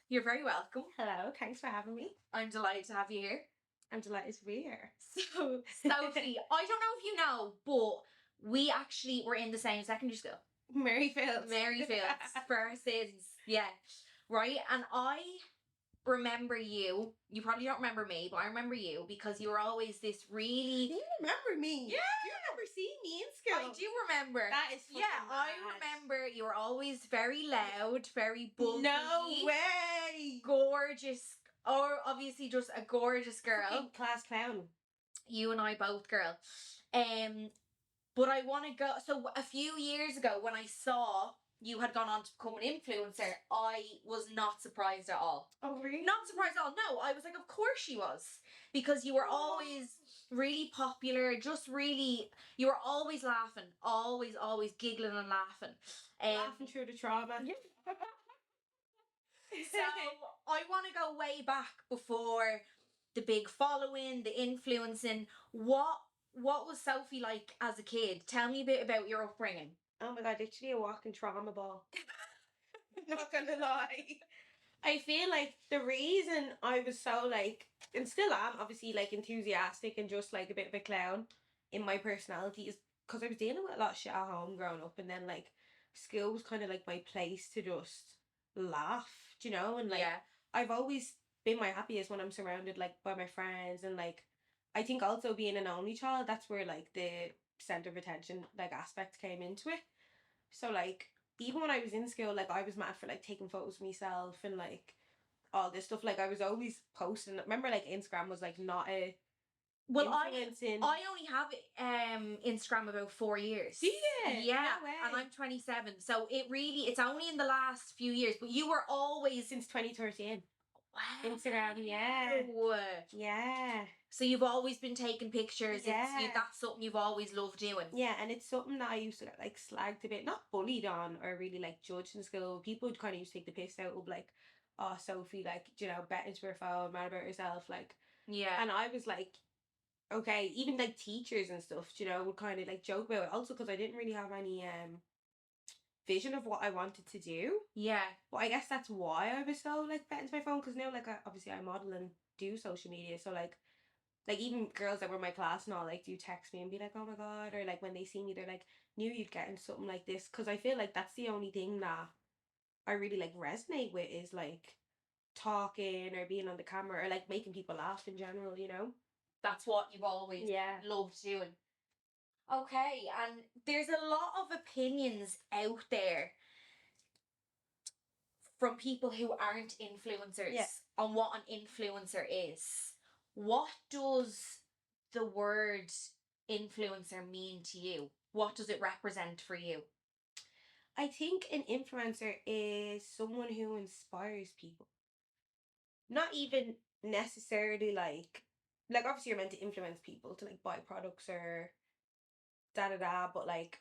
You're very welcome. Hello, thanks for having me. I'm delighted to have you here. I'm delighted to be here. So, Sophie, I don't know if you know, but we actually were in the same secondary school. Maryfields. Maryfields for our sins. Yeah. Right? And I remember you. You probably don't remember me, but I remember you because you were always this really... You remember me? Yeah. Do you remember seeing me in school? I do remember. That is fucking I mad. remember you were always very loud, very bubbly. No way! Gorgeous. Or obviously just a gorgeous girl. Fucking class clown. You and I both, girl. But I want to go... So a few years ago when I saw you had gone on to become an influencer, I was not surprised at all. Oh, really? Not surprised at all. No, I was like, of course she was. Because you were always really popular, just really... You were always laughing. Always giggling and laughing. Laughing through the trauma. Yeah. So I want to go way back before the big following, the influencing. What was Sophie like as a kid? Tell me a bit about your upbringing. Oh my god, literally a walking trauma ball. Not gonna lie. I feel like the reason I was so like, and still am obviously like enthusiastic and just like a bit of a clown in my personality is because I was dealing with a lot of shit at home growing up, and then like school was kind of like my place to just laugh, do you know? And like I've always been my happiest when I'm surrounded like by my friends, and like I think also being an only child, that's where like the center of attention like aspect came into it. So like even when I was in school, like I was mad for like taking photos of myself and like all this stuff. Like I was always posting. Remember, like Instagram was like not a influencing. I only have Instagram about 4 years. Do you? Yeah, No way. and I'm 27, so it's only in the last few years. But you were always since 2013. Wow. Instagram, yeah. So you've always been taking pictures. Yeah. That's something you've always loved doing. Yeah, and it's something that I used to get like slagged a bit, not bullied on or really like judged in school. People would kind of used to take the piss out of like, oh, Sophie, like, you know, bet into her phone, mad about herself, like. Yeah. And I was like, okay, even like teachers and stuff, you know, would kind of like joke about it. Also, because I didn't really have any vision of what I wanted to do. Yeah. But I guess that's why I was so like bet into my phone, because now like obviously I model and do social media, so like even girls that were in my class and all like do text me and be like, oh my god, or like when they see me they're like, knew you'd get into something like this, because I feel like that's the only thing that I really like resonate with is like talking or being on the camera or like making people laugh in general, you know. That's what you've always loved doing. Okay, and there's a lot of opinions out there from people who aren't influencers on what an influencer is. What does the word influencer mean to you? What does it represent for you? I think an influencer is someone who inspires people. Not even necessarily like obviously you're meant to influence people to like buy products or but like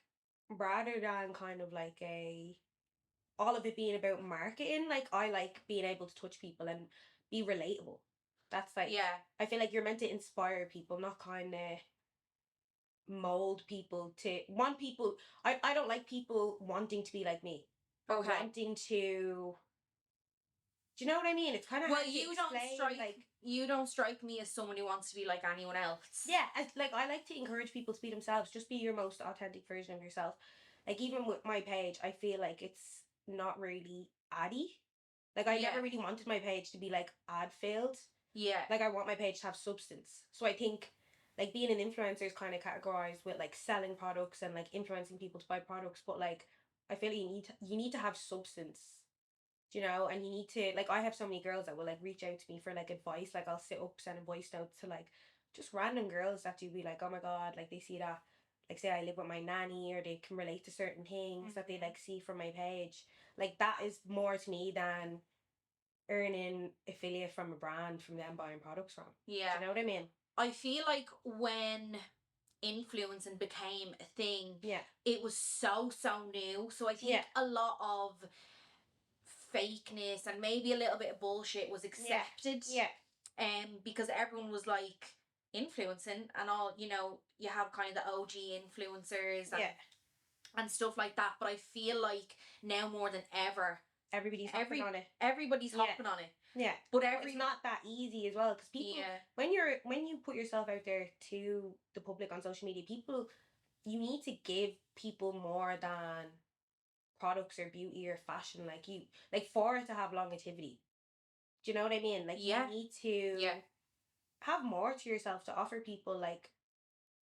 rather than kind of like all of it being about marketing, like I like being able to touch people and be relatable. That's like, I feel like you're meant to inspire people, not kind of mold people to want people. I don't like people wanting to be like me or wanting to. Do you know what I mean? It's kind of you don't strike me as someone who wants to be like anyone else. Yeah, I like to encourage people to be themselves. Just be your most authentic version of yourself. Like even with my page, I feel like it's not really addy. Like I never really wanted my page to be like ad filled. Yeah. Like I want my page to have substance. So I think like being an influencer is kind of categorized with like selling products and like influencing people to buy products, but like I feel you need to have substance. You know, and you need to like I have so many girls that will like reach out to me for like advice. Like I'll sit up sending voice notes to like just random girls that do be like, oh my god, like they see that, like say I live with my nanny, or they can relate to certain things that they like see from my page. Like that is more to me than earning affiliate from a brand from them buying products from. Yeah. Do you know what I mean? I feel like when influencing became a thing, it was so new. So I think a lot of fakeness and maybe a little bit of bullshit was accepted. Because everyone was like influencing and all, you know, you have kind of the OG influencers and stuff like that. But I feel like now more than ever, everybody's hopping on it. Everybody's hopping on it. Yeah. But it's not that easy as well, because people, when you put yourself out there to the public on social media, you need to give people more than products or beauty or fashion, like for it to have longevity. Do you know what I mean? Like, you need to have more to yourself to offer people, like,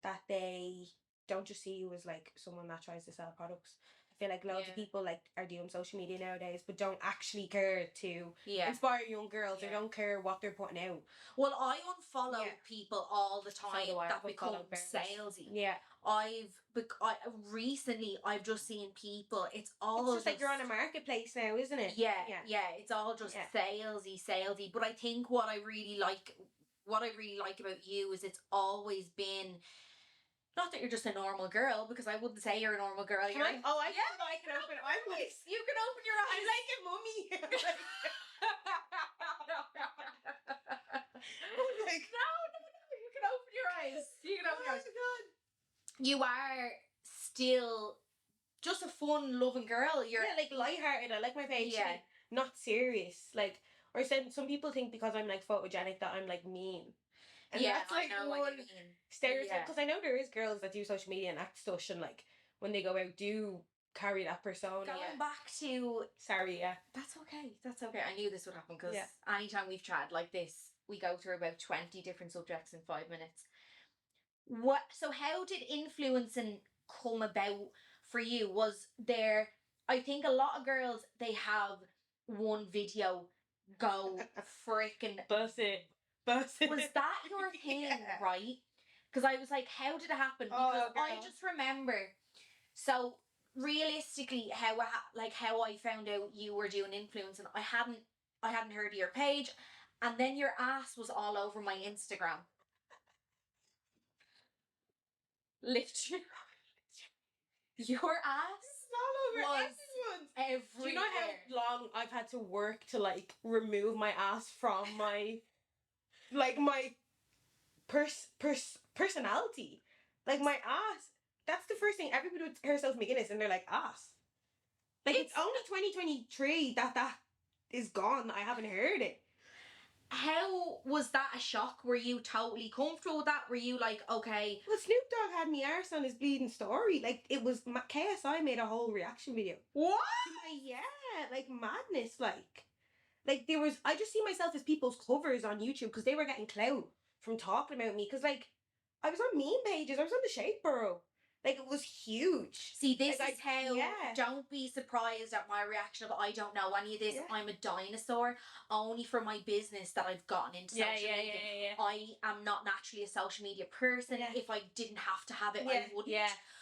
that they don't just see you as like someone that tries to sell products. I feel like loads of people like are doing social media nowadays, but don't actually care to inspire young girls or don't care what they're putting out. Well, I unfollow people all the time that become salesy. Yeah. Recently I've just seen people, it's just like you're on a marketplace now, isn't it? Yeah. It's all just salesy. But I think what I really like about you is it's always been, not that you're just a normal girl, because I wouldn't say you're a normal girl. I can open. I'm like, you can open your eyes. I'm like a mummy. Like, no, you can open your eyes. You can open your eyes. God. You are still just a fun, loving girl. You're like lighthearted. I like my page. Yeah. Not serious. Like, or some people think because I'm like photogenic that I'm like mean. And that's like one stereotype. Because I know there is girls that do social media and act stush, and like when they go out do carry that persona. Going back to that's okay. I knew this would happen, because anytime we've chatted like this, we go through about 20 different subjects in 5 minutes. So how did influencing come about for you? Was there, I think a lot of girls, they have one video go freaking bust it. Was that your thing, right? Because I was like, how did it happen? Because I just remember, so realistically, how I found out you were doing influencing, I hadn't heard of your page, and then your ass was all over my Instagram. Literally, your ass all over everyone. Do you know how long I've had to work to like remove my ass from my my personality? Like, my ass. That's the first thing everybody would hear Sophie McGuinness and they're like, ass. Like, it's only 2023 that is gone. I haven't heard it. How was that a shock? Were you totally comfortable with that? Were you like, okay? Well, Snoop Dogg had me arse on his bleeding story. Like, it was, KSI made a whole reaction video. What? Like madness. Like there was, I just see myself as people's covers on YouTube, because they were getting clout from talking about me. Because like, I was on meme pages. I was on the Shape Borough. Like, it was huge. See, this is how, don't be surprised at my reaction of, I don't know any of this. I'm a dinosaur. Only for my business that I've gotten into social media. I am not naturally a social media person. If I didn't have to have it, I wouldn't.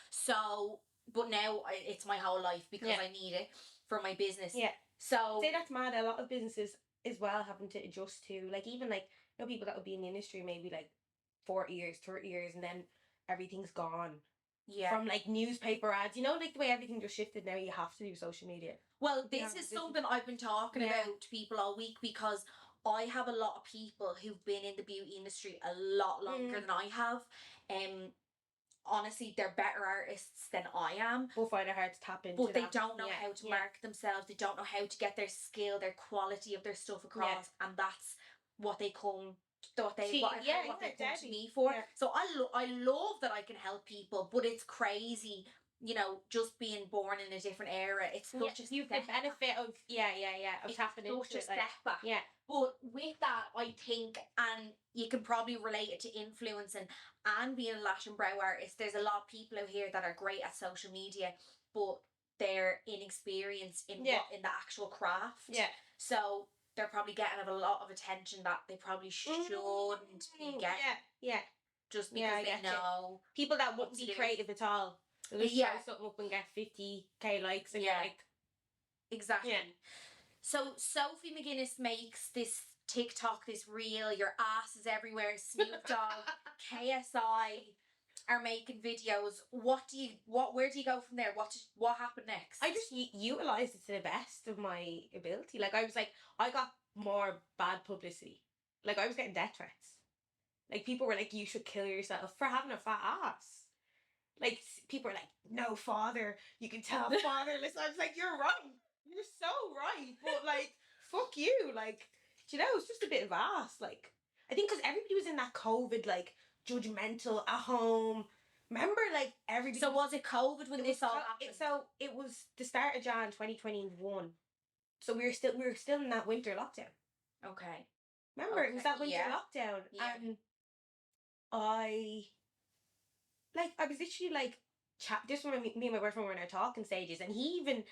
So, but now it's my whole life, because I need it for my business. So, I'd say that's mad. A lot of businesses as well having to adjust to, like, even like, you know, people that would be in the industry maybe like 40 years, 30 years, and then everything's gone. From like newspaper ads, you know, like the way everything just shifted now, you have to do social media. Well, this is something I've been talking about to people all week, because I have a lot of people who've been in the beauty industry a lot longer than I have. Honestly, they're better artists than I am. We'll find it hard to tap into. But they don't know how to market themselves. They don't know how to get their skill, their quality of their stuff across, and that's what they come. What they come to me for. So I love that I can help people, but it's crazy, you know, just being born in a different era. It's such a the benefit of of tapping into such a step back. But with that, I think, and you can probably relate it to influencing and being a lash and brow artist, there's a lot of people out here that are great at social media, but they're inexperienced in the actual craft. So they're probably getting a lot of attention that they probably shouldn't be getting. Just because they know. People that wouldn't be creative at all. They'll just throw something up and get 50k likes, and you're like... Exactly. So Sophie McGuinness makes this TikTok, this reel, your ass is everywhere, Snoop Dogg, KSI are making videos. Where do you go from there? What happened next? I just utilised it to the best of my ability. Like, I was like, I got more bad publicity. Like, I was getting death threats. Like, people were like, you should kill yourself for having a fat ass. Like, people were like, no, father, you can tell fatherless. I was like, you're wrong. You're so right, but like, fuck you, like, do you know, it's just a bit of ass, like, I think because everybody was in that COVID, like, judgmental, at home, remember, like, everybody. So was it COVID when this all happened? So it was the start of Jan 2021, so we were still in that winter lockdown. Okay. Remember, it was that winter lockdown, and I was literally like, this was when me and my boyfriend were in our talking stages, and he even,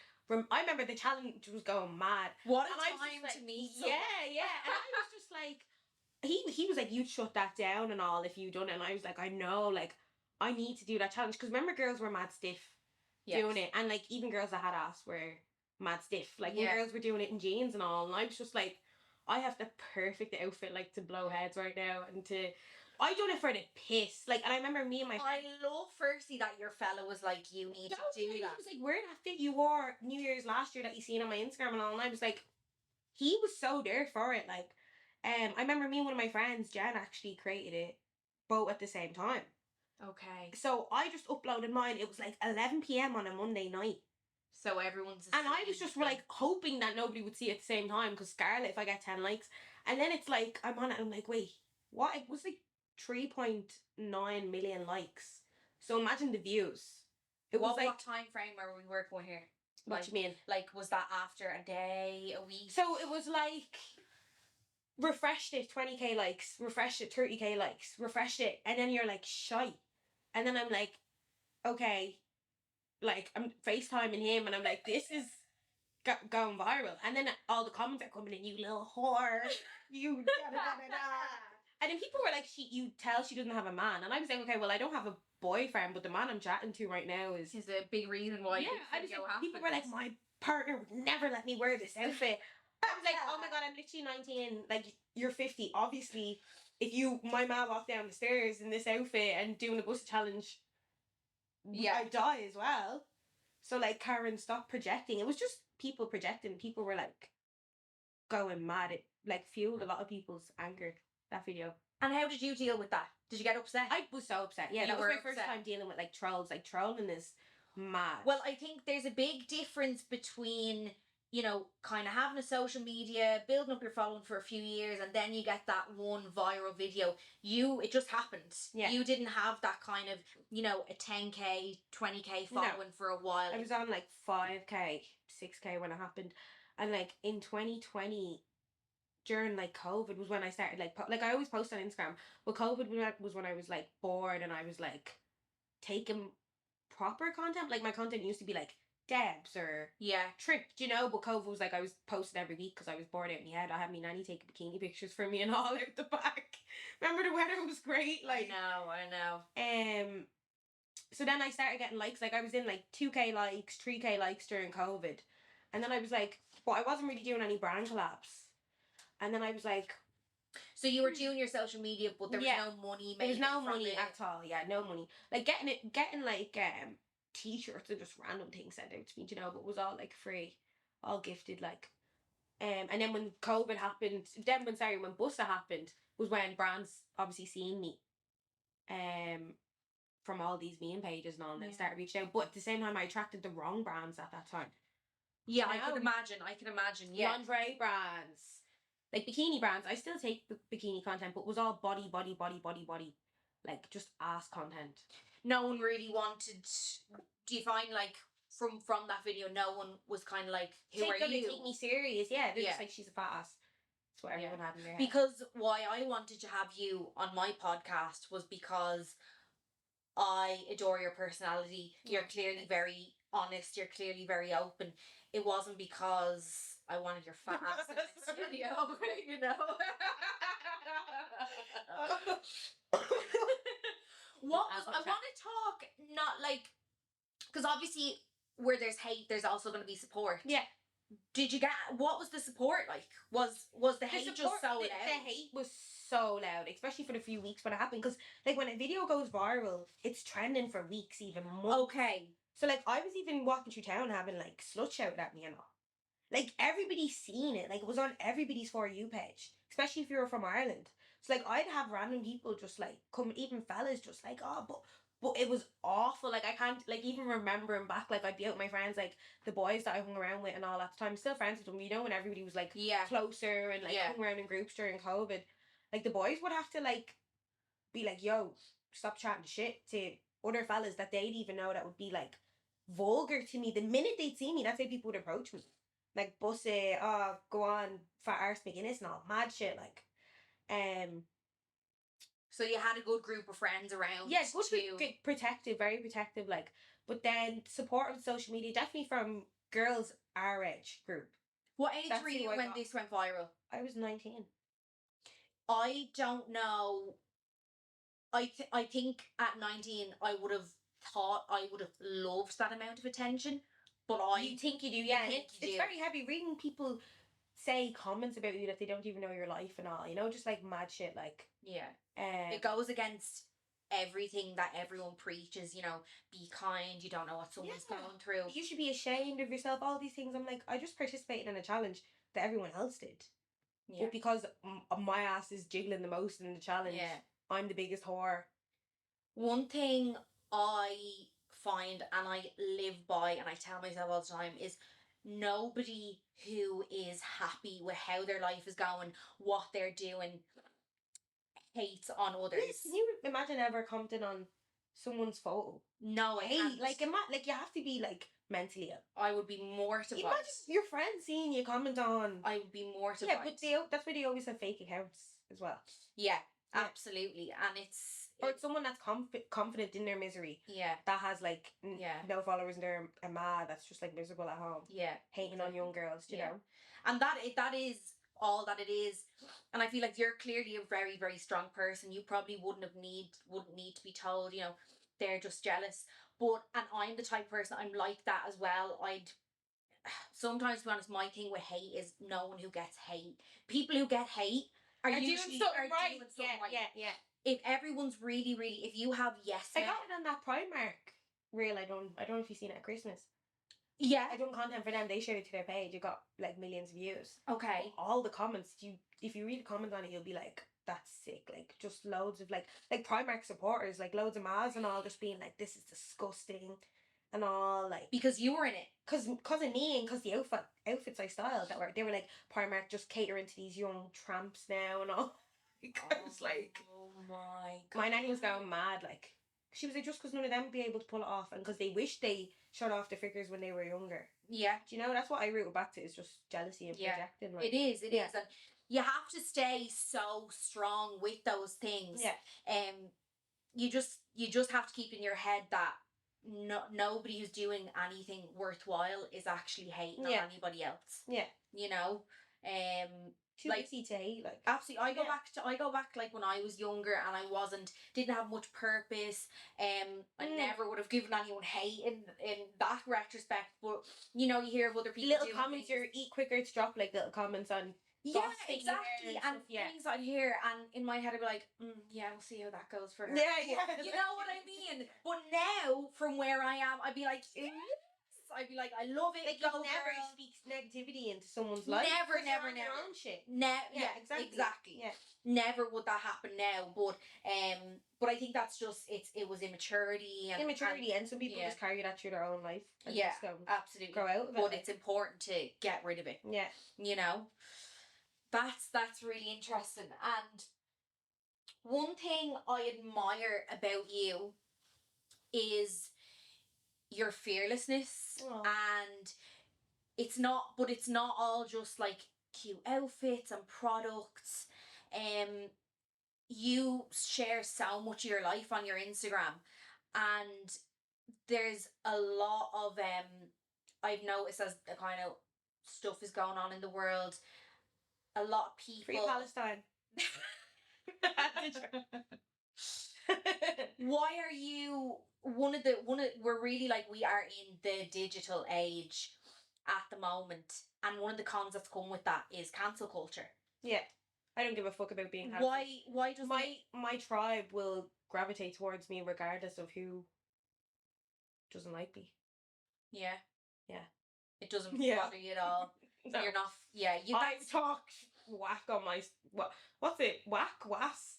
I remember the challenge was going mad. What a time to meet someone. Yeah, and I was just like, he was like, you'd shut that down and all if you done it, and I was like, I know, like, I need to do that challenge, because remember, girls were mad stiff doing it, and like, even girls that had ass were mad stiff, like, when girls were doing it in jeans and all, and I was just like, I have the perfect outfit, like, to blow heads right now, and I done it for the piss. Like, and I remember me and my I love firstly that your fella was like, you need to do that. He was like, where that fit you wore New Year's last year that you seen on my Instagram and all, and I was like, he was so there for it. Like, I remember me and one of my friends, Jen, actually created it both at the same time. Okay. So I just uploaded mine. It was like 11 p.m. on a Monday night. So everyone's and I was just like hoping that nobody would see it at the same time, because Scarlett, if I get 10 likes, and then it's like, I'm on it, and I'm like, wait, what? It was like 3.9 million likes. So imagine the views. It was like, what time frame are we working with here? What do you mean? Like, was that after a day, a week? So it was like, refreshed it, 20k likes, refreshed it, 30k likes, refreshed it, and then you're like, shite. And then I'm like, okay, like, I'm FaceTiming him, and I'm like, this is going viral. And then all the comments are coming in, you little whore, you da-da-da-da-da. And then people were like, you tell she doesn't have a man. And I was like, okay, well, I don't have a boyfriend, but the man I'm chatting to right now is a big reason why. Yeah, I was like, people were like, my partner would never let me wear this outfit. I was like, oh my god, I'm literally 19. Like, you're 50. Obviously, if my mom walked down the stairs in this outfit and doing a bus challenge, I'd die as well. So, like, Karen, stop projecting. It was just people projecting. People were like going mad. It like fueled a lot of people's anger, that video. And how did you deal with that? Did you get upset? I was so upset. Yeah, that was my first time dealing with like trolls. Like, trolling is mad. Well, I think there's a big difference between, you know, kind of having a social media, building up your following for a few years, and then you get that one viral video. It just happened. Yeah. You didn't have that kind of, you know, a 10k, 20k following for a while. I was on like 5k, 6k when it happened. And like in 2020, during like COVID was when I started like I always post on Instagram, but COVID was when I was like bored, and I was like taking proper content. Like, my content used to be like Debs or Trip, you know, but COVID was like, I was posting every week because I was bored out in my head. I had my nanny taking bikini pictures for me and all out the back. Remember, the weather was great. Like, I know. So then I started getting likes. Like, I was in like 2k likes, 3k likes during COVID, and then I was like, but I wasn't really doing any brand collabs. And then I was like, so you were doing your social media, but there was no money made. There was no money at all. Yeah, no money. Like, getting like t-shirts and just random things sent out to me, you know, but it was all like free, all gifted, like. And then when COVID happened, when Bussa happened, was when brands obviously seen me, from all these meme pages and all, and then started reaching out. But at the same time, I attracted the wrong brands at that time. Yeah, I can imagine. Yeah, lingerie brands. Like, bikini brands, I still take bikini content, but it was all body, like, just ass content. No one really wanted. Do you find, like, from that video, no one was kind of like, who are you? Take me serious, yeah. They're just like, she's a fat ass. That's what everyone had in their head. Because why I wanted to have you on my podcast was because I adore your personality. You're clearly very honest. You're clearly very open. It wasn't because I wanted your fat ass in the studio, you know. I want to talk, not like, because obviously where there's hate, there's also going to be support. Yeah. What was the support like? Was the hate just so loud? The hate was so loud, especially for the few weeks when it happened, because like when a video goes viral, it's trending for weeks, even months. Okay. So like, I was even walking through town having like slut shouted at me and all. Like, everybody's seen it. Like, it was on everybody's For You page, especially if you were from Ireland. So like, I'd have random people just like come, even fellas just like, oh, but But it was awful. Like, I can't, like, even remembering back, like, I'd be out with my friends, like, the boys that I hung around with and all that time, still friends with them, you know, when everybody was, like, closer and, like, hung around in groups during COVID. Like, the boys would have to, like, be like, yo, stop chatting shit to other fellas that they'd even know that would be, like, vulgar to me. The minute they'd see me, that's how people would approach me. Like, bussy, oh, go on, fat arse McGuinness and all, mad shit, like, So you had a good group of friends around. Yeah, good, protective, very protective, like. But then support of social media, definitely from girls our age group. What age were you when this went viral? I was 19. I don't know. I think at 19 I would have thought I would have loved that amount of attention. But You think you do, yeah. It's very heavy reading people say comments about you that they don't even know your life and all, you know, just like mad shit, like. Yeah. It goes against everything that everyone preaches, you know, be kind, you don't know what someone's going through. You should be ashamed of yourself, all these things. I'm like, I just participated in a challenge that everyone else did. Yeah. But because my ass is jiggling the most in the challenge, I'm the biggest whore. One thing I find and I live by and I tell myself all the time is nobody who is happy with how their life is going, what they're doing, hates on others. Yes, can you imagine ever commenting on someone's photo? No, I can't. Like you have to be like mentally ill. I would be mortified. Imagine your friends seeing you comment on. I would be mortified. Yeah, but that's why they always have fake accounts as well. Yeah, absolutely, and it's or someone that's confident in their misery. Yeah, that has like no followers and they're a mad that's just like miserable at home. Yeah, hating on young girls, you know. And that is all that it is. And I feel like you're clearly a very, very strong person. You probably wouldn't need to be told, you know, they're just jealous. But and I'm the type of person, I'm like that as well. I'd sometimes, to be honest, my thing with hate is no one who gets hate. People who get hate are usually doing something right. Yeah. If everyone's really, really, if you have I got it on that Primark reel. I don't know if you've seen it at Christmas. Yeah. I done content for them. They shared it to their page. It got like millions of views. Okay. But all the comments, if you read the comments on it, you'll be like, that's sick. Like, just loads of like Primark supporters, like loads of Maz and all, just being like, this is disgusting and all, like. Because you were in it. Because of me and because the outfits I styled they were like, Primark just catering to these young tramps now and all. I was like, oh my God. My nanny was going mad, like. She was like, just because none of them would be able to pull it off and because they wish they showed off their figures when they were younger. Yeah. Do you know, that's what I root back to, is just jealousy and projecting. Like. It is. And you have to stay so strong with those things. Yeah. You just have to keep in your head that nobody who's doing anything worthwhile is actually hating on anybody else. Yeah. You know? Too easy to hate, like. Absolutely. I go back like when I was younger and I didn't have much purpose. I never would have given anyone hate in that retrospect. But you know, you hear of other people little comments. You eat quicker to drop like little comments on. Yeah, exactly. And things I'd hear, and in my head I'd be like, yeah, we'll see how that goes for her. Yeah. You know what I mean? But now, from where I am, I'd be like, I love it. Like, you never speak negativity into someone's life. Never. Your own shit. Yeah, exactly. Yeah. Never would that happen now. But I think that's just it was immaturity and some people just carry that through their own life. And just absolutely. Grow out of it. But it's important to get rid of it. Yeah. You know? That's really interesting. And one thing I admire about you is your fearlessness. Aww. And it's not all just like cute outfits and products. You share so much of your life on your Instagram, and there's a lot of I've noticed as the kind of stuff is going on in the world, a lot of people. Free Palestine. Why are you we're really like, we are in the digital age at the moment, and one of the cons that's come with that is cancel culture. Yeah. I don't give a fuck about being cancelled. Why does my tribe will gravitate towards me regardless of who doesn't like me. Yeah. Yeah. It doesn't bother you at all. No. You're not. Yeah. I talk whack on my what's it? Whack was.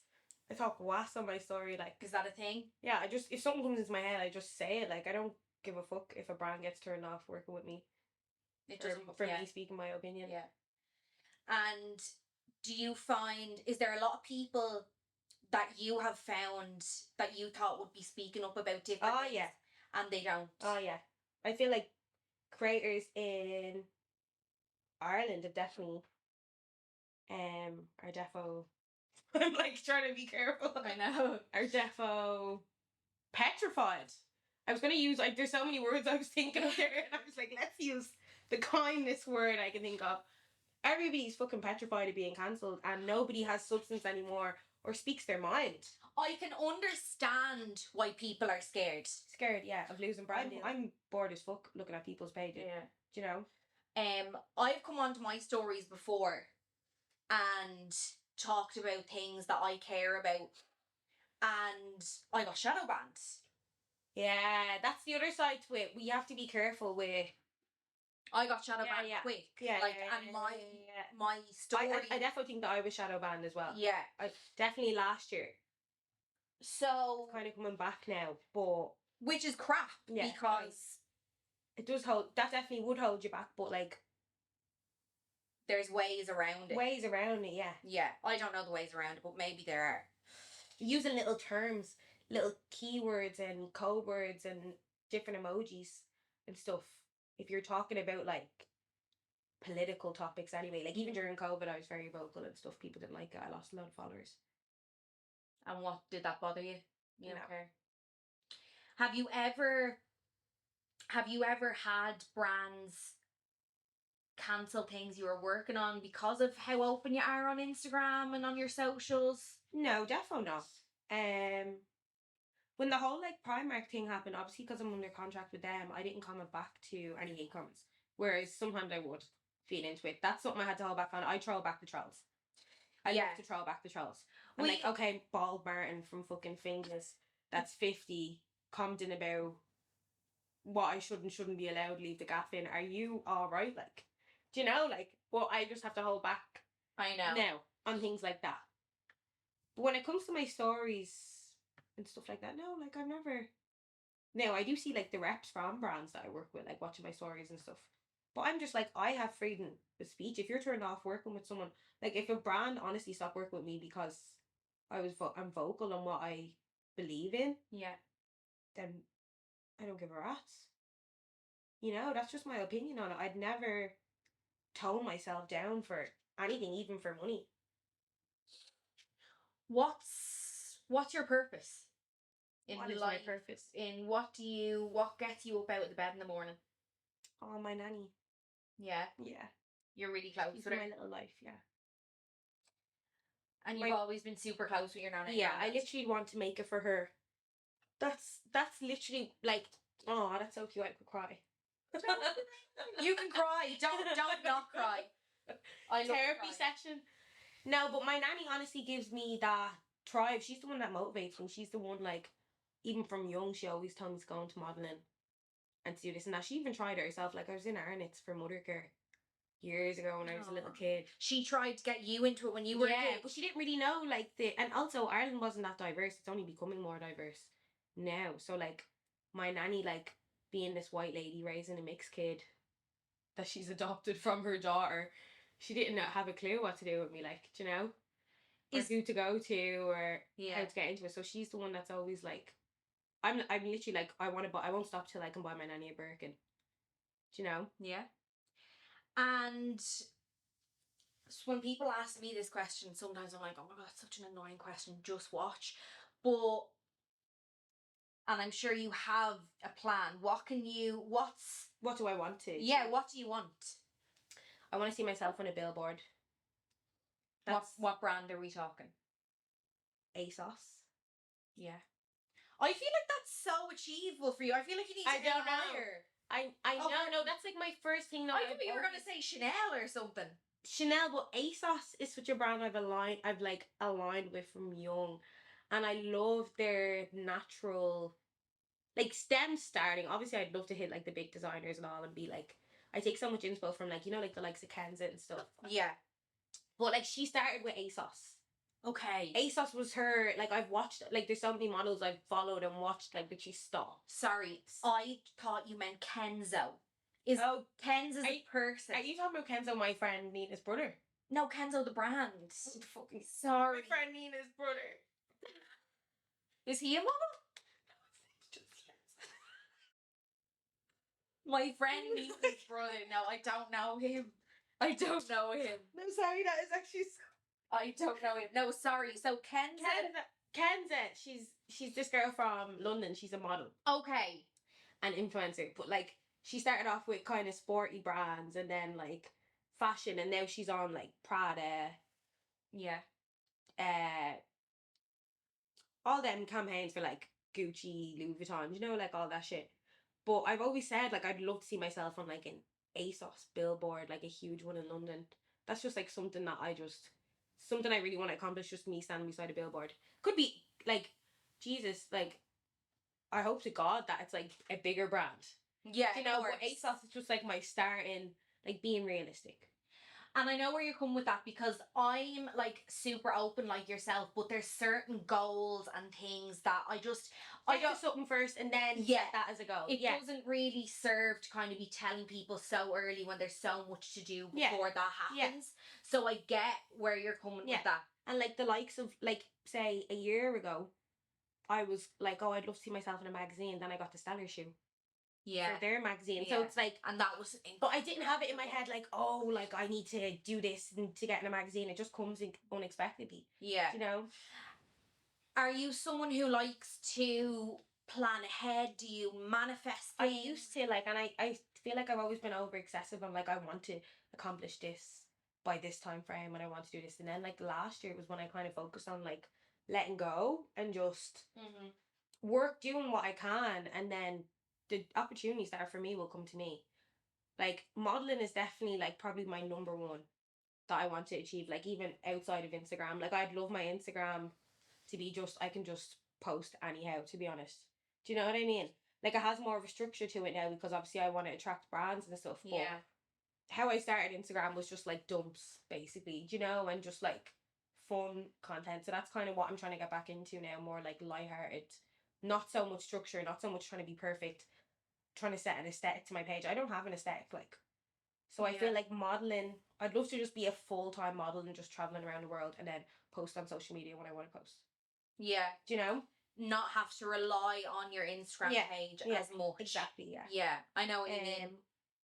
I talk was on my story, like. Is that a thing? Yeah, if something comes into my head, I just say it. Like, I don't give a fuck if a brand gets turned off working with me. It doesn't, for me speaking my opinion. Yeah. And do you find, is there a lot of people that you have found that you thought would be speaking up about different things? Yeah. And they don't? Oh, yeah. I feel like creators in Ireland have definitely are defo I'm like trying to be careful. I know. Are defo petrified. I was gonna use, like, there's so many words I was thinking of there, and I was like, let's use the kindest word I can think of. Everybody's fucking petrified of being cancelled, and nobody has substance anymore or speaks their mind. I can understand why people are scared. Scared, yeah, of losing brand deals. I'm bored as fuck looking at people's pages. Yeah. Do you know? I've come onto my stories before and talked about things that I care about, and I got shadow banned. Yeah, that's the other side to it. We have to be careful with. I got shadow banned quick. My story. I definitely think that I was shadow banned as well. Yeah. Definitely last year. So. Kind of coming back now, but. Which is crap. Yeah. Because. It does hold. That definitely would hold you back, but like. There's ways around it. Ways around it, yeah. Yeah. I don't know the ways around it, but maybe there are. Using little terms, little keywords and code words and different emojis and stuff. If you're talking about like political topics anyway, like even during COVID I was very vocal and stuff. People didn't like it. I lost a lot of followers. And what did that bother you? You don't No. care. Have you ever had brands cancel things you were working on because of how open you are on Instagram and on your socials? No, definitely not. When the whole like Primark thing happened, obviously because I'm under contract with them, I didn't comment back to any hate comments. Whereas sometimes I would feed into it. That's something I had to hold back on. I troll back the trolls. I love to troll back the trolls. I'm like, okay, Bald Martin from fucking Fingers, that's 50, commenting about what I should and shouldn't be allowed to leave the gaff in. Are you alright? Like, do you know? Like, well, I just have to hold back. I know. Now, on things like that. But when it comes to my stories and stuff like that, no, like I've never. Now, I do see like the reps from brands that I work with, like watching my stories and stuff. But I'm just like, I have freedom of speech. If you're turned off working with someone, like if a brand honestly stopped working with me because I'm vocal on what I believe in, yeah, then I don't give a rat's. You know, that's just my opinion on it. I'd never tone myself down for anything, even for money. What's your purpose? What is my purpose? In what gets you up out of the bed in the morning? Oh, my nanny. Yeah. Yeah. You're really close with her. My little life, yeah. And you've always been super close with your nanny. Yeah, I literally want to make it for her. That's literally like, oh, that's so cute. I could cry. You can cry. Don't not cry. Therapy session. No, but my nanny honestly gives me that drive. She's the one that motivates me. She's the one, like, even from young, she always told me to go into modelling and to do this and that. She even tried it herself. Like, I was in Arnott's for mother care years ago when I was a little kid. She tried to get you into it when you were a kid. But she didn't really know, like, and also Ireland wasn't that diverse. It's only becoming more diverse now. So, like, my nanny, like, being this white lady raising a mixed kid that she's adopted from her daughter, she didn't have a clue what to do with me, like, do you know? Or who to go to or how to get into it. So she's the one that's always like, I'm literally like, I won't stop till I can buy my nanny a Birkin. Do you know? Yeah. And so when people ask me this question, sometimes I'm like, oh my God, that's such an annoying question. Just watch. But, and I'm sure you have a plan. What do I want to? Yeah, what do you want? I want to see myself on a billboard. What brand are we talking? ASOS. Yeah. I feel like that's so achievable for you. I feel like you need to go higher. I know, that's like my first thing. I thought you were going to say Chanel or something. Chanel, but ASOS is such a brand I've aligned with from young. And I love their natural, like, STEM starting. Obviously, I'd love to hit, like, the big designers and all and be, like, I take so much inspo from, like, you know, like, the likes of Kenza and stuff. Yeah. But, like, she started with ASOS. Okay. ASOS was her, like, I've watched, like, there's so many models I've followed and watched, like, that she stopped. Sorry, I thought you meant Kenzo. Kenzo's a person. Are you talking about Kenzo, my friend Nina's brother? No, Kenzo the brand. Oh, fucking sorry. My friend Nina's brother. Is he a model? My friend Nina's brother. No, I don't know him. I don't know him. No, sorry, that is actually I don't know him. No, sorry. So Kenza, she's this girl from London. She's a model. Okay. An influencer. But like she started off with kind of sporty brands and then like fashion, and now she's on like Prada. Yeah. All them campaigns for like Gucci, Louis Vuitton, you know, like all that shit. But I've always said like I'd love to see myself on like an ASOS billboard, like a huge one in London. That's just like something I really want to accomplish, just me standing beside a billboard. Could be like, Jesus, like, I hope to God that it's like a bigger brand. Yeah, you know, but ASOS is just like my start in like being realistic. And I know where you're coming with that because I'm like super open like yourself, but there's certain goals and things that I got something first and then set that as a goal. It doesn't really serve to kind of be telling people so early when there's so much to do before that happens. So I get where you're coming with that. And like the likes of like say a year ago, I was like, oh, I'd love to see myself in a magazine. Then I got the Stellar shoe. Yeah. For their magazine. Yeah. So it's like, and that was but I didn't have it in my head like, oh, like I need to do this and to get in a magazine. It just comes in unexpectedly. Yeah. You know? Are you someone who likes to plan ahead? Do you manifest things? I used to, like, and I feel like I've always been over excessive. I'm like, I want to accomplish this by this time frame and I want to do this. And then like last year was when I kind of focused on like letting go and just work doing what I can, and then the opportunities that are for me will come to me. Like modeling is definitely like probably my number one that I want to achieve, like even outside of Instagram. Like I'd love my Instagram to be just, I can just post anyhow, to be honest. Do you know what I mean? Like it has more of a structure to it now because obviously I want to attract brands and stuff. But how I started Instagram was just like dumps basically, do you know, and just like fun content. So that's kind of what I'm trying to get back into now, more like lighthearted, not so much structure, not so much trying to be perfect, trying to set an aesthetic to my page. I don't have an aesthetic, like, so I feel like modeling, I'd love to just be a full-time model and just traveling around the world and then post on social media when I want to post. Yeah. Do you know? Not have to rely on your Instagram page as much. Exactly, Yeah, I know what you mean.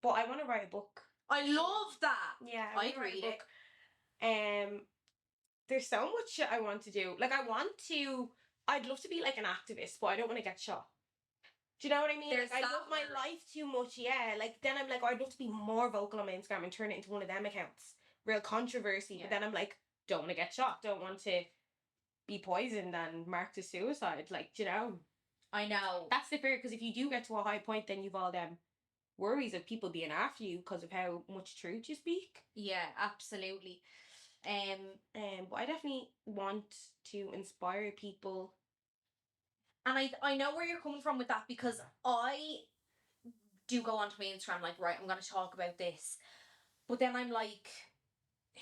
But I want to write a book. I love that. Yeah, I'd read it. There's so much shit I want to do. Like I'd love to be like an activist, but I don't want to get shot. Do you know what I mean? Like, I love my life too much, Like then I'm like, I'd love to be more vocal on my Instagram and turn it into one of them accounts. Real controversy. But then I'm like, don't want to get shot. Don't want to be poisoned and marked as suicide. Like, do you know? I know. That's the fear, because if you do get to a high point, then you've all them worries of people being after you because of how much truth you speak. Yeah, absolutely. But I definitely want to inspire people. And I know where you're coming from with that, because I do go onto my Instagram like, right, I'm going to talk about this. But then I'm like,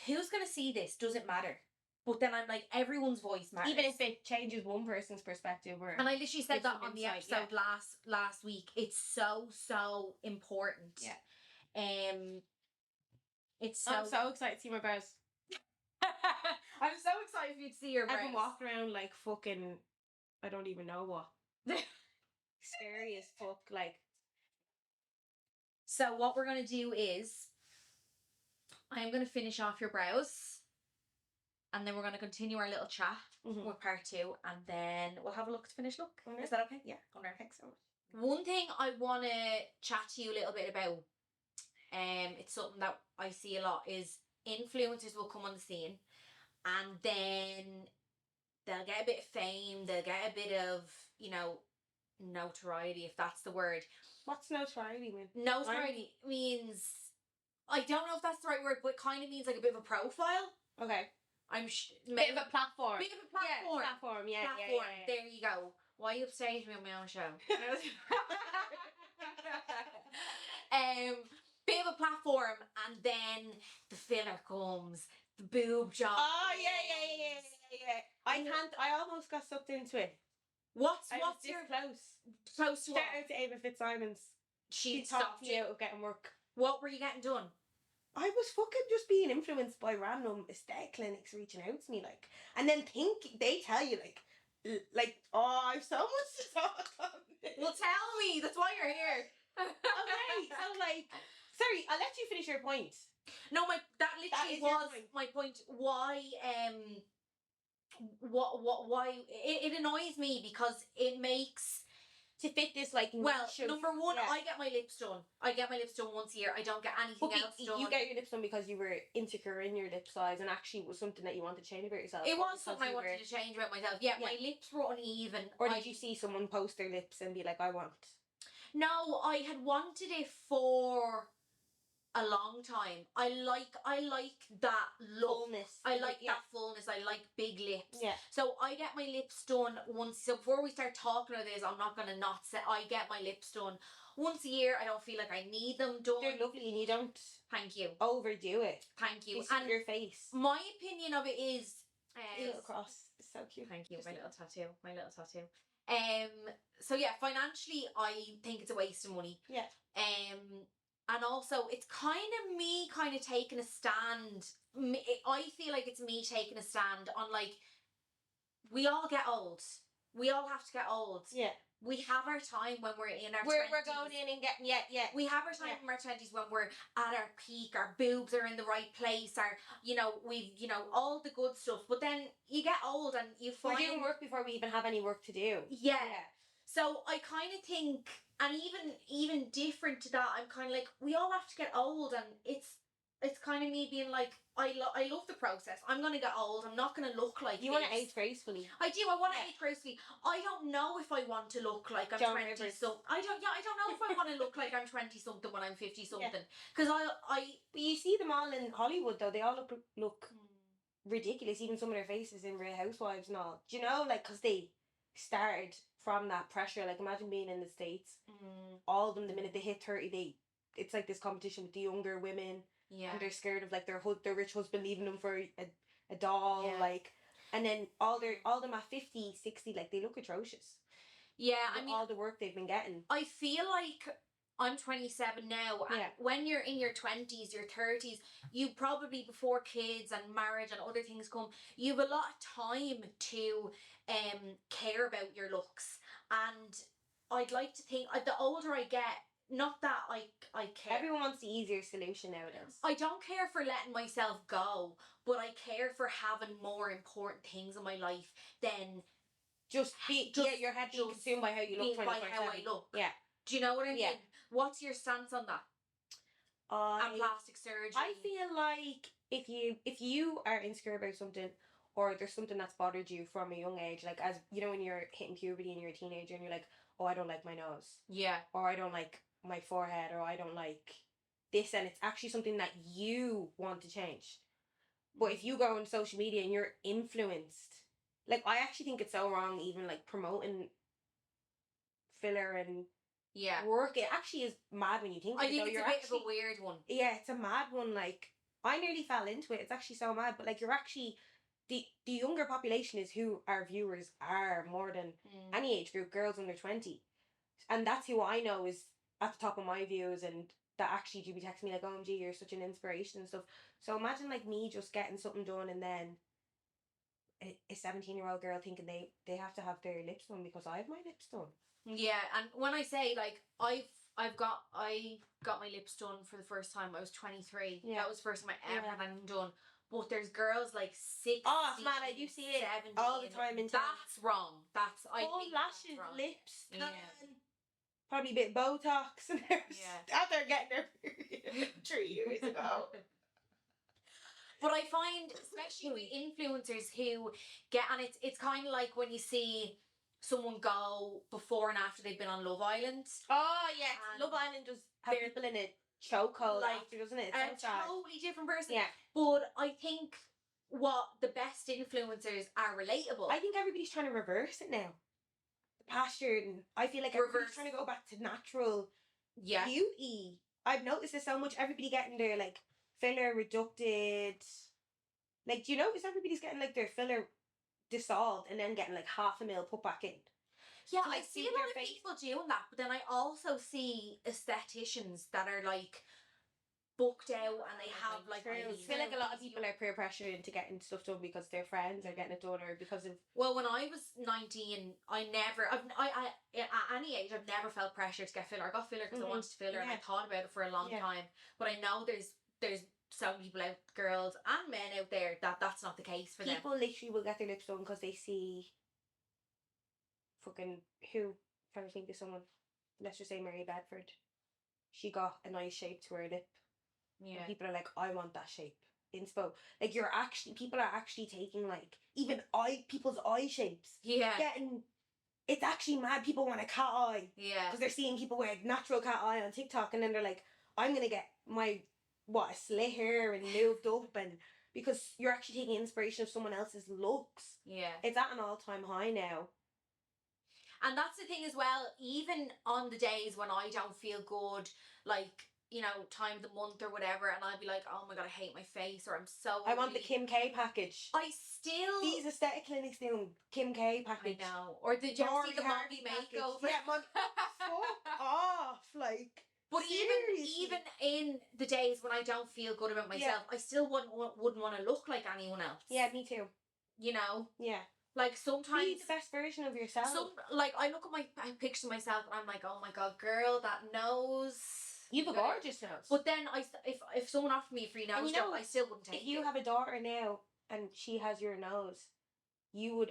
who's going to see this? Does it matter? But then I'm like, everyone's voice matters. Even if it changes one person's perspective. And I literally said that on the episode last week. It's so important. Yeah. It's so... I'm so excited to see my brows. I'm so excited for you to see your brows. I've been walking around like fucking, I don't even know what. Scary as fuck, like. So what we're going to do is, I'm going to finish off your brows. And then we're going to continue our little chat with part 2. And then we'll have a look to finish look. Is that okay? Yeah. Thanks so much. One thing I want to chat to you a little bit about, it's something that I see a lot, is influencers will come on the scene and then they'll get a bit of fame, they'll get a bit of, you know, notoriety, if that's the word. What's notoriety mean? Notoriety means, I don't know if that's the right word, but it kind of means like a bit of a profile. Okay. Bit of a platform. Bit of a platform. Yeah, platform. There you go. Why are you upstaging me on my own show? Bit of a platform, and then the filler comes, the boob job. Oh yeah. Yeah. I almost got sucked into it. What's your close to what? Shout out to Ava Fitzsimons. She stopped talked me out of getting work. What were you getting done? I was fucking just being influenced by random aesthetic clinics reaching out to me, like, and then they tell you like, oh, I've so much to talk on this. Well, tell me. That's why you're here. Okay, so like, sorry, I'll let you finish your point. No, that literally was my point. Why why it annoys me because it makes to fit this like number one, I get my lips done. I get my lips done once a year. I don't get anything else done. You get your lips done because you were insecure in your lip size and actually was something that you wanted to change about yourself. It was something I wanted to change about myself. Yeah, my lips were uneven. Or did you see someone post their lips and be like, I want? No, I had wanted it for a long time. I like that look. Fullness. I like that fullness. I like big lips. Yeah. So I get my lips done once. So before we start talking about this, I'm not gonna not say I get my lips done once a year. I don't feel like I need them done. They're lovely and you don't. Thank you. Overdo it. Thank you. And your face. My opinion of it is. Little cross. It's so cute. Thank you. My little tattoo. So yeah, financially, I think it's a waste of money. Yeah. And also, it's kind of me taking a stand. I feel like it's me taking a stand on, like, we all get old. We all have to get old. Yeah. We have our time when we're in our 20s. We're going in and getting, yeah. We have our time in our 20s when we're at our peak, our boobs are in the right place, all the good stuff. But then you get old and you find... We're doing work before we even have any work to do. Yeah. So I kind of think, and even different to that, I'm kind of like, we all have to get old, and it's kind of me being like, I love the process. I'm going to get old. I'm not going to look like you want to age gracefully. I do. I want to age gracefully. I don't know if I want to look like I'm 20 something. I don't know if I want to look like I'm 20 something when I'm 50 something. Because But you see them all in Hollywood though. They all look ridiculous. Even some of their faces in Real Housewives and all. Do you know, like, because they started from that pressure. Like, imagine being in the States. All of them, the minute they hit 30, it's like this competition with the younger women. Yeah. And they're scared of like their rich husband leaving them for a doll, like, and then all them at 50, 60, like, they look atrocious. Yeah, I mean, all the work they've been getting. I feel like I'm 27 now, and when you're in your 20s, your 30s, you probably, before kids and marriage and other things come, you have a lot of time to care about your looks. And I'd like to think the older I get, not that I care. Everyone wants the easier solution nowadays. I don't care for letting myself go, but I care for having more important things in my life than just your head being consumed by how you look. By how I look. Yeah. Do you know what I mean? What's your stance on that? And plastic surgery. I feel like if you are insecure about something, or there's something that's bothered you from a young age, like, as you know, when you're hitting puberty and you're a teenager and you're like, oh, I don't like my nose. Yeah. Or I don't like my forehead, or I don't like this, and it's actually something that you want to change. But if you go on social media and you're influenced, like, I actually think it's so wrong even like promoting filler and work. It actually is mad when you think I think it. It's a bit of a weird one. Yeah, it's a mad one. Like, I nearly fell into it. It's actually so mad. But like, you're actually the younger population is who our viewers are more than any age group, girls under 20. And that's who I know is at the top of my views, and that actually do be texting me like, OMG, you're such an inspiration and stuff. So imagine like me just getting something done, and then a 17-year-old girl thinking they have to have their lips done because I have my lips done. Yeah, and when I say, like, I got my lips done for the first time, I was 23. Yeah. That was the first time I ever had them done. But there's girls like 60. Oh man, I do see it 70, all the time. That's wrong. I think lashes, that's wrong. Lips, probably a bit Botox, and they're out there getting their period 3 years ago. But I find, especially with influencers who get, and it's kind of like when you see someone go before and after they've been on Love Island. Oh yeah, Love Island does have people in a chokehold, like, after, doesn't it? It's a totally different person. Yeah. But I think what the best influencers are relatable. I think everybody's trying to reverse it now. The pasture, and I feel like everybody's trying to go back to natural beauty. I've noticed it so much. Everybody getting their like filler reducted. Like, do you notice everybody's getting like their filler dissolved and then getting like 500,000 put back in. Yeah, I see a lot of people doing that, but then I also see estheticians that are like booked out and they have like. I feel like a lot of people are peer pressured into getting stuff done because their friends are getting it done or because of. Well, when I was 19, I at any age I've never felt pressure to get filler. I got filler because I wanted to filler and I thought about it for a long time. But I know there's some people out, girls and men out there, that's not the case for them. People literally will get their lips done because they see fucking who, trying to think of someone, let's just say Mary Bedford. She got a nice shape to her lip. Yeah. And people are like, I want that shape. Inspo. Like people are actually taking like even people's eye shapes. Yeah. It's actually mad. People want a cat eye. Yeah. Because they're seeing people wear natural cat eye on TikTok and then they're like, I'm gonna get my a slit hair and moved up, and because you're actually taking inspiration of someone else's looks. Yeah. It's at an all-time high now. And that's the thing as well, even on the days when I don't feel good, like, you know, time of the month or whatever, and I'd be like, oh my god, I hate my face, or I want the Kim K package. These aesthetic clinics doing Kim K package. I know. Or did you ever see the mommy makeover? Yeah, fuck off, like. But even in the days when I don't feel good about myself, I still wouldn't want to look like anyone else. Yeah, me too. You know? Yeah. Like sometimes be the best version of yourself. Like I look at my pictures of myself and I'm like, oh my god, girl, that nose. You have a gorgeous nose. But then if someone offered me a free nose job, I still wouldn't take it. If you have a daughter now and she has your nose, you would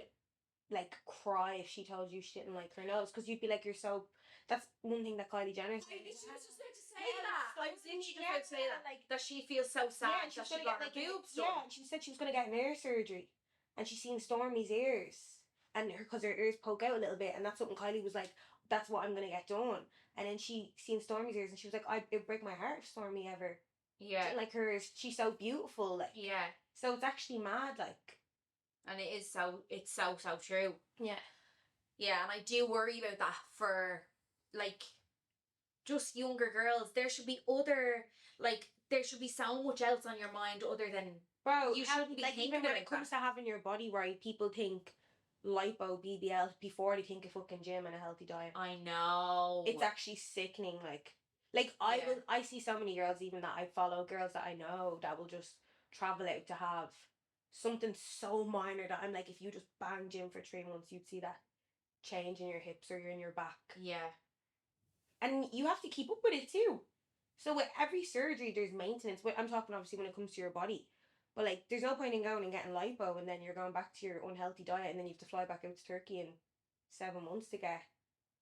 like cry if she told you she didn't like her nose, because you'd be like, you're so. That's one thing that Kylie Jenner said. I was just about to say that. I was literally just about to say that. Like, that she feels so sad that she got her boobs done. Yeah, and she said she was going to get an ear surgery. And she's seen Stormy's ears. And because her ears poke out a little bit. And that's something Kylie was like, that's what I'm going to get done. And then she seen Stormy's ears and she was like, it'd break my heart if Stormy ever. Yeah. Like hers, she's so beautiful. Like. Yeah. So it's actually mad, like. And it's so true. Yeah. Yeah, and I do worry about that for, like, just younger girls. There should be there should be so much else on your mind other than, bro, you shouldn't be thinking even when it comes to having your body right, people think lipo, BBL before they think of fucking gym and a healthy diet. I know. It's actually sickening, like I see so many girls even that I follow, girls that I know that will just travel out to have something so minor that I'm like, if you just bang gym for 3 months, you'd see that change in your hips or in your back. Yeah. And you have to keep up with it too. So with every surgery, there's maintenance. I'm talking obviously when it comes to your body. But like, there's no point in going and getting lipo and then you're going back to your unhealthy diet and then you have to fly back out to Turkey in 7 months to get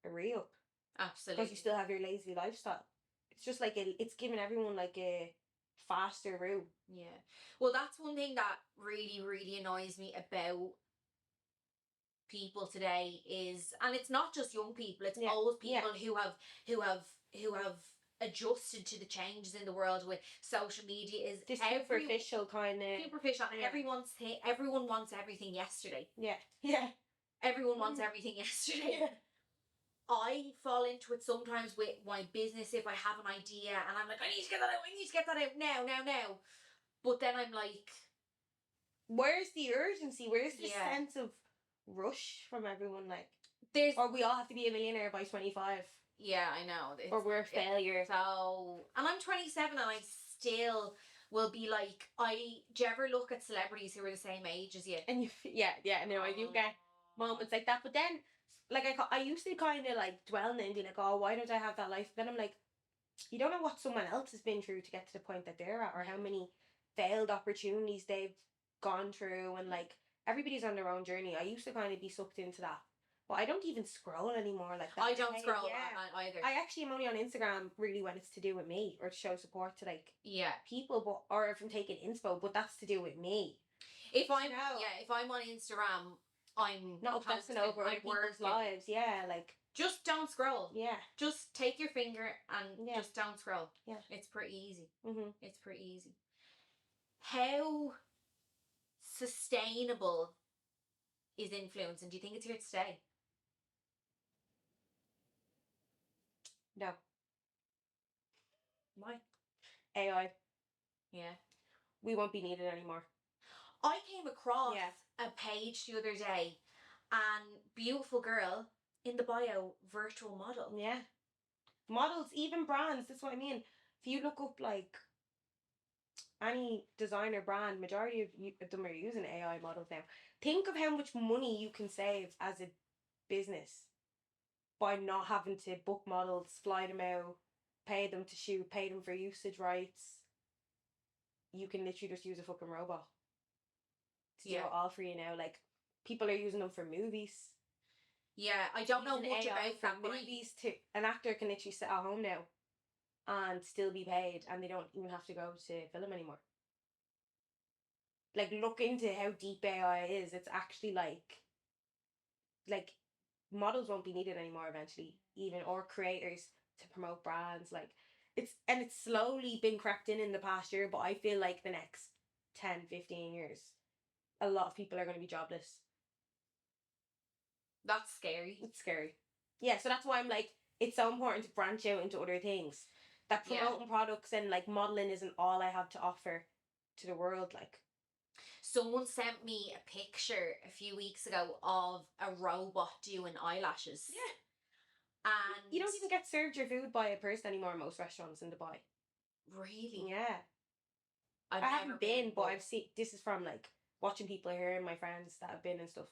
a re-up. Absolutely. Because you still have your lazy lifestyle. It's just like, it's giving everyone like a faster route. Yeah. Well, that's one thing that really, really annoys me about people today is, and it's not just young people, it's old people who have adjusted to the changes in the world with social media. Is this superficial kind of superficial, and everyone wants everything yesterday. Yeah. Everyone wants everything yesterday. Yeah. I fall into it sometimes with my business if I have an idea and I'm like, I need to get that out now. But then I'm like, where's the urgency? Where's the sense of rush from everyone? Like, or we all have to be a millionaire by 25. Yeah, I know. Or we're a failure. And I'm 27 and I still will be like, do you ever look at celebrities who are the same age as you? And no, I do get moments like that. But then, like, I used to kind of like dwell on it and be like, oh, why don't I have that life? Then I'm like, you don't know what someone else has been through to get to the point that they're at, or how many failed opportunities they've gone through, and like, everybody's on their own journey. I used to kind of be sucked into that. But I don't even scroll anymore like that. I don't scroll either. I actually am only on Instagram really when it's to do with me, or to show support to like people, or if I'm taking inspo, but that's to do with me. If I'm on Instagram, I'm not obsessing over other people's lives. Yeah, like, just don't scroll. Yeah. Just take your finger and just don't scroll. Yeah. It's pretty easy. Mm-hmm. It's pretty easy. How sustainable is influence, and do you think it's here to stay? No. Why? AI. Yeah. We won't be needed anymore. I came across a page the other day, and beautiful girl in the bio, virtual model. Yeah. Models, even brands, that's what I mean. If you look up like any designer brand, majority of them are using AI models now. Think of how much money you can save as a business by not having to book models, fly them out, pay them to shoot, pay them for usage rights. You can literally just use a fucking robot to do it all for you now. Like, people are using them for movies. Yeah, I don't know much AI about that. Movies too. An actor can literally sit at home now and still be paid, and they don't even have to go to film anymore. Like, look into how deep AI is. It's actually like models won't be needed anymore eventually, even, or creators to promote brands. Like, it's slowly been crept in the past year, but I feel like the next 10-15 years, a lot of people are going to be jobless. That's scary. It's scary. Yeah, so that's why I'm like, it's so important to branch out into other things. That promoting products and like modeling isn't all I have to offer to the world. Like, someone sent me a picture a few weeks ago of a robot doing eyelashes. Yeah. And you don't even get served your food by a person anymore in most restaurants in Dubai. Really? Yeah. I haven't been, but I've seen, this is from like watching people here and my friends that have been and stuff.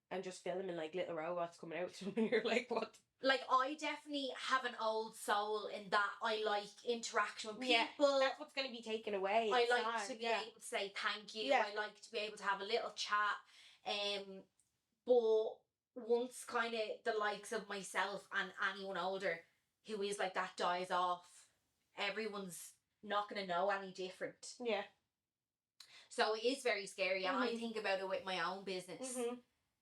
And just filming like little robots coming out to them, and you're like, what? Like, I definitely have an old soul in that I like interaction with people. Yeah, that's what's going to be taken away. I like to be able to say thank you. I like to be able to have a little chat. But once kind of the likes of myself and anyone older who is like that dies off, everyone's not going to know any different. Yeah. So it is very scary. And I think about it with my own business.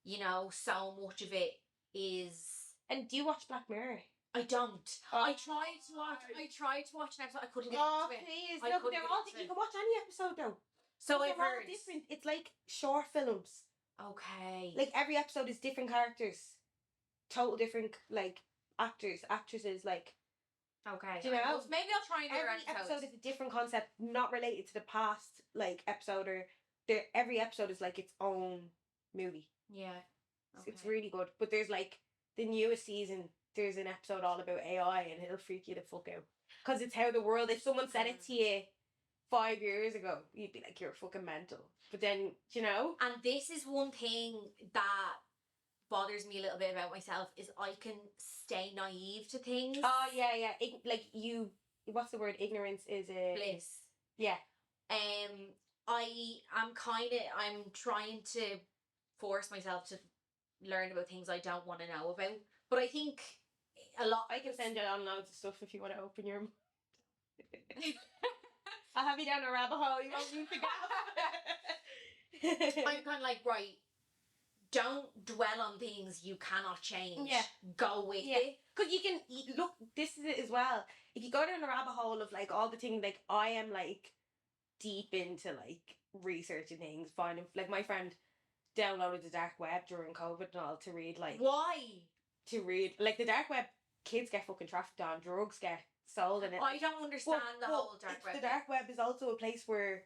You know, so much of it is. And do you watch Black Mirror? I don't. I tried to watch an episode. I couldn't get into it. Please. No, they're all you can watch any episode though. So I've heard. All different. It's like short films. Okay. Like, every episode is different characters. Total different, like, actors, actresses, like. Okay. Do you know? Maybe I'll try and do every episode is a different concept, not related to the past, like, episode, or every episode is like its own movie. Yeah. Okay. It's really good. But there's like the newest season, there's an episode all about AI, and it'll freak you the fuck out. Because it's how the world, if someone said it to you 5 years ago, you'd be like, you're fucking mental. But then, you know? And this is one thing that bothers me a little bit about myself, is I can stay naive to things. Oh, yeah. Like, what's the word? Ignorance is a... bliss. Yeah. I'm trying to force myself to learn about things I don't want to know about. But I think a lot... I can send you on loads of stuff if you want to open your... I'll have you down a rabbit hole. You won't need to go. I'm kind of like, right, don't dwell on things you cannot change. Yeah. Go with it. Because you can... Look, this is it as well. If you go down a rabbit hole of, like, all the things, like, I am, like, deep into, like, researching things, finding... Like, my friend downloaded the dark web during COVID and all to read, like... Why? To read... Like, the dark web, kids get fucking trafficked on, drugs get sold in it. I don't understand the whole dark web. The dark web is also a place where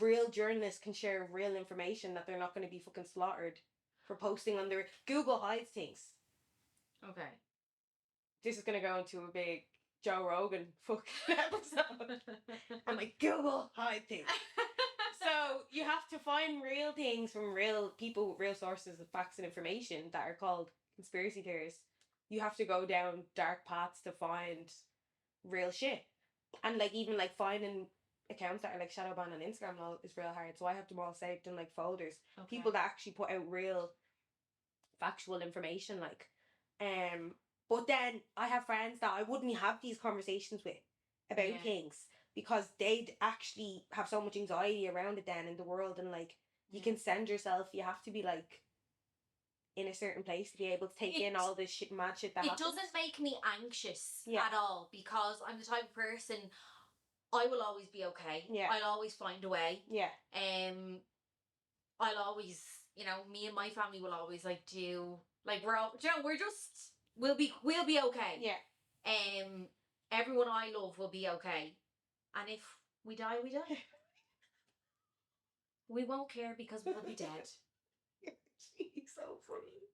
real journalists can share real information that they're not going to be fucking slaughtered for posting on their... Google hides things. Okay. This is going to go into a big Joe Rogan fucking episode. I'm like, Google hide things. So you have to find real things from real people with real sources of facts and information that are called conspiracy theorists. You have to go down dark paths to find real shit. And like, even like finding accounts that are like shadow banned on Instagram and all is real hard. So I have them all saved in like folders. Okay. People that actually put out real factual information, like. But then I have friends that I wouldn't have these conversations with about things, because they'd actually have so much anxiety around it then in the world, and like you can send yourself, you have to be like in a certain place to be able to take in all this shit, mad shit that happens. It doesn't make me anxious at all, because I'm the type of person, I will always be okay. Yeah. I'll always find a way. Yeah. I'll always, you know, me and my family will always like do, like, we'll be okay. Yeah. Everyone I love will be okay. And if we die, we die. We won't care because we'll be dead. She's so funny.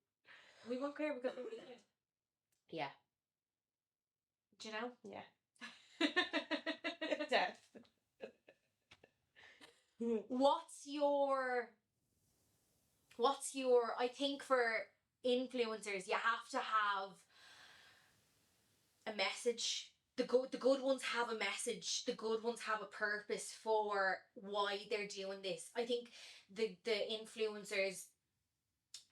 We won't care because we'll be dead. Yeah. Do you know? Yeah. Death. What's your I think for influencers you have to have a message. The good ones have a message. The good ones have a purpose for why they're doing this. I think the influencers,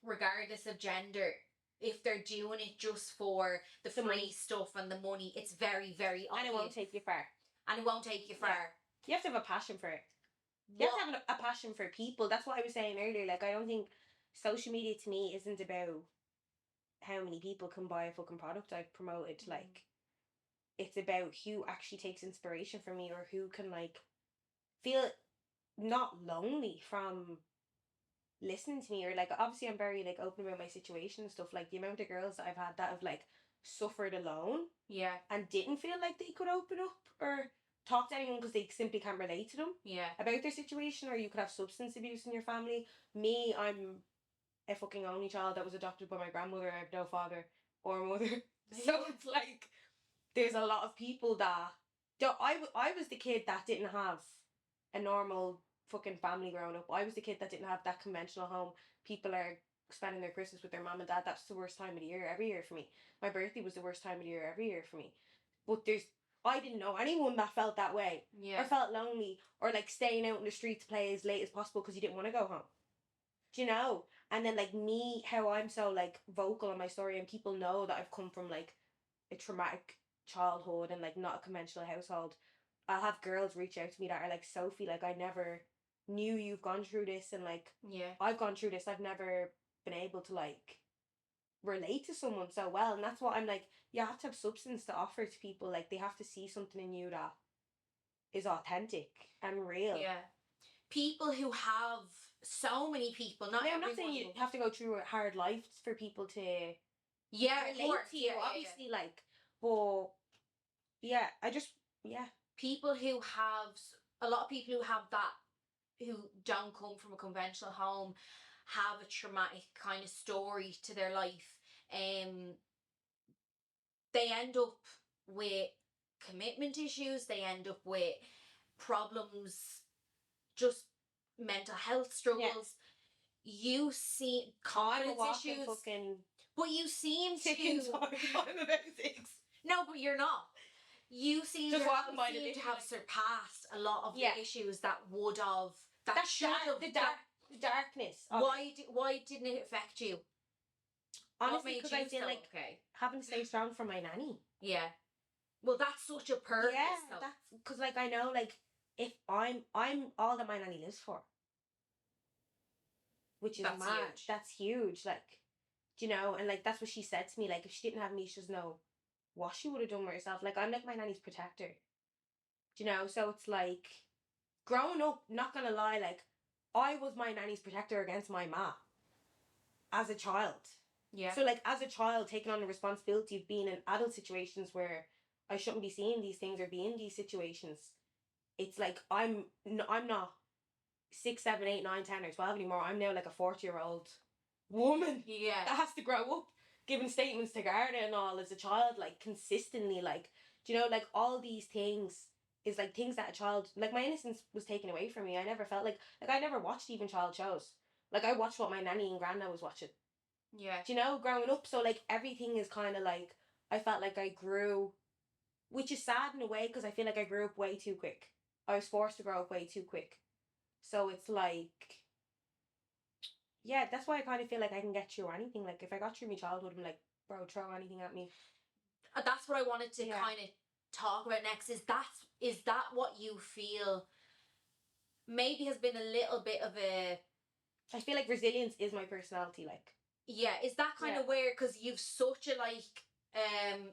regardless of gender, if they're doing it just for the free money stuff and the money, it's very, very obvious. And it won't take you far. And it won't take you far. Yeah. You have to have a passion for it. You have to have a passion for people. That's what I was saying earlier. Like, I don't think social media to me isn't about how many people can buy a fucking product I've promoted. Mm. Like, it's about who actually takes inspiration from me, or who can, like, feel not lonely from listening to me. Or, like, obviously I'm very, like, open about my situation and stuff. Like, the amount of girls that I've had that have, like, suffered alone. Yeah. And didn't feel like they could open up or talk to anyone because they simply can't relate to them. Yeah. About their situation. Or you could have substance abuse in your family. Me, I'm a fucking only child that was adopted by my grandmother. I have no father or mother. So it's like, there's a lot of people that I was the kid that didn't have a normal fucking family growing up. I was the kid that didn't have that conventional home. People are spending their Christmas with their mum and dad. That's the worst time of the year every year for me. My birthday was the worst time of the year every year for me. But I didn't know anyone that felt that way. Yeah. Or felt lonely, or like staying out in the street to play as late as possible because you didn't want to go home. Do you know? And then like me, how I'm so like vocal on my story, and people know that I've come from like a traumatic childhood and like not a conventional household. I'll have girls reach out to me that are like, Sophie, like, I never knew you've gone through this, and like, yeah, I've gone through this. I've never been able to like relate to someone so well. And that's what I'm like, you have to have substance to offer to people. Like, they have to see something in you that is authentic and real. Yeah. People who have so many people, not I'm not saying you have to go through a hard life for people to relate to you, obviously, like, but yeah, people who have a lot of people who have that, who don't come from a conventional home, have a traumatic kind of story to their life. They end up with commitment issues. They end up with problems, just mental health struggles. Yeah. You see confidence issues. But you seem to. I'm about 6. No, but you're not. You seem to have surpassed a lot of the issues that would have. That should have. The darkness. Why didn't it affect you? Honestly, because I feel like having to stay strong for my nanny. Yeah. Well, that's such a purpose. Yeah, that's because like I know, like, if I'm all that my nanny lives for, which is mad. Huge. That's huge. Like, do you know? And like that's what she said to me. Like, if she didn't have me, she doesn't know what she would have done with herself. Like, I'm like my nanny's protector. Do you know? So it's like, growing up, not gonna lie, like, I was my nanny's protector against my ma as a child. Yeah. So like, as a child, taking on the responsibility of being in adult situations where I shouldn't be seeing these things or be in these situations, it's like I'm not 6, 7, 8, 9, 10 or 12 anymore. I'm now like a 40-year-old woman. Yeah. That has to grow up giving statements to Garda and all as a child, like, consistently. Like, do you know, like, all these things is like things that a child, like, my innocence was taken away from me. I never felt like I never watched even child shows. Like, I watched what my nanny and grandma was watching. Yeah. Do you know, growing up? So like everything is kind of like, I felt like I grew, which is sad in a way because I feel like I grew up way too quick. I was forced to grow up way too quick. So it's like, yeah, that's why I kind of feel like I can get through anything. Like, if I got through my childhood, I'm like, bro, throw anything at me. That's what I wanted to kind of talk about next. Is that what you feel maybe has been a little bit of a... I feel like resilience is my personality, like. Yeah, is that kind of where, because you've such a like,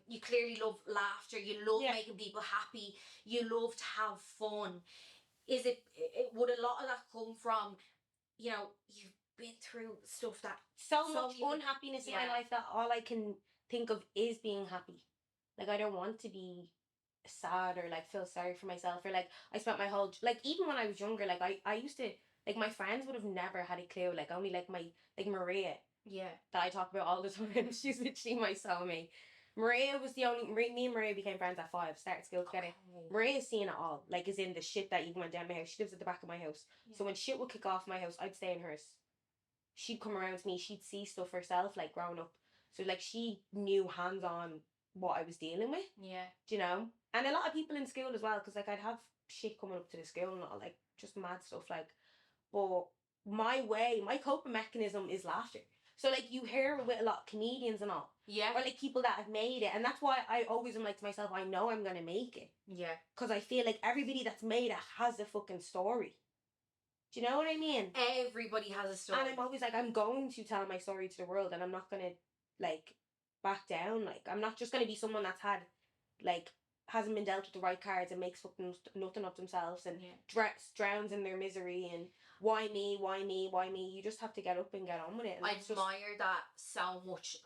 you clearly love laughter, you love making people happy, you love to have fun. Is it would a lot of that come from, you know, you've been through stuff that... So much unhappiness in my life that all I can think of is being happy. Like, I don't want to be sad or like feel sorry for myself, or like I spent my whole, like, even when I was younger, like I used to, Like, my friends would have never had a clue. Like, only, like, Maria. Yeah. That I talk about all the time. She's literally my soulmate. Maria was the only... Me and Maria became friends at 5. Started school together. Okay. Maria's seen it all. Like, as in the shit that even went down my house. She lives at the back of my house. Yeah. So when shit would kick off my house, I'd stay in hers. She'd come around to me. She'd see stuff herself, like, growing up. So, like, she knew hands-on what I was dealing with. Yeah. Do you know? And a lot of people in school as well, because, like, I'd have shit coming up to the school and all, like, just mad stuff, like. But my coping mechanism is laughter. So, like, you hear it with a lot of comedians and all. Yeah. Or, like, people that have made it. And that's why I always am like to myself, I know I'm going to make it. Yeah. Because I feel like everybody that's made it has a fucking story. Do you know what I mean? Everybody has a story. And I'm always like, I'm going to tell my story to the world. And I'm not going to, like, back down. Like, I'm not just going to be someone that's had, like, hasn't been dealt with the right cards and makes fucking nothing of themselves and drowns in their misery and why me? You just have to get up and get on with it. And I admire that so much.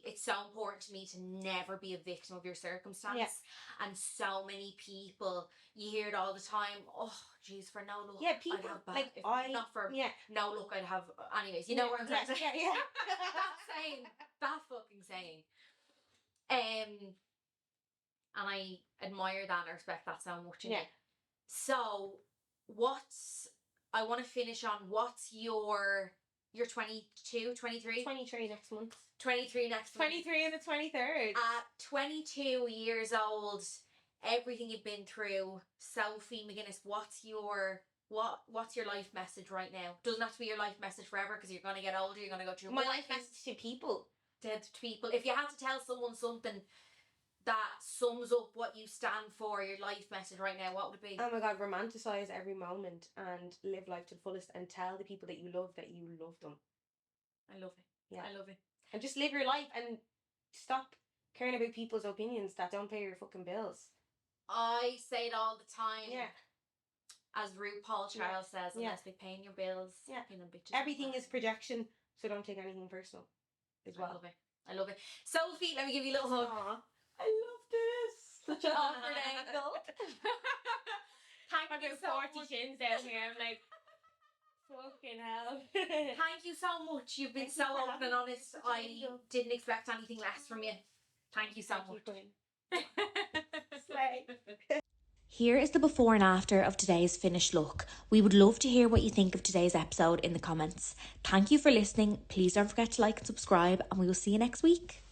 It's so important to me to never be a victim of your circumstance. Yeah. And so many people, you hear it all the time. Oh, jeez, for no luck, people I'd have bad. Like no luck, I'd have. Anyways, you know what I'm trying to say. Yeah. that fucking saying. And I admire that and I respect that so much. Yeah. So, I want to finish on what's you're 22, 23? 23 next month. 23 next month. 23 on the 23rd. At 22 years old, everything you've been through, Sophie McGuinness, what's your life message right now? Doesn't have to be your life message forever because you're going to get older, you're going to go through my life message to people. To people. If you had to tell someone something that sums up what you stand for, your life message right now, what would it be? Oh my God, romanticize every moment and live life to the fullest and tell the people that you love that you love them. I love it. Yeah. I love it. And just live your life and stop caring about people's opinions that don't pay your fucking bills. I say it all the time. Yeah. As RuPaul Charles says, unless they're paying your bills. Yeah. Everything is projection, so don't take anything personal as well. I love it. Sophie, let me give you a little hug. Aww. I love this. Such an awkward angle. Thank you so much. Shins down here. I'm like, fucking hell. Thank you so much. You've been so open and honest. I didn't expect anything less from you. Thank you so much. Here is the before and after of today's finished look. We would love to hear what you think of today's episode in the comments. Thank you for listening. Please don't forget to like and subscribe, and we will see you next week.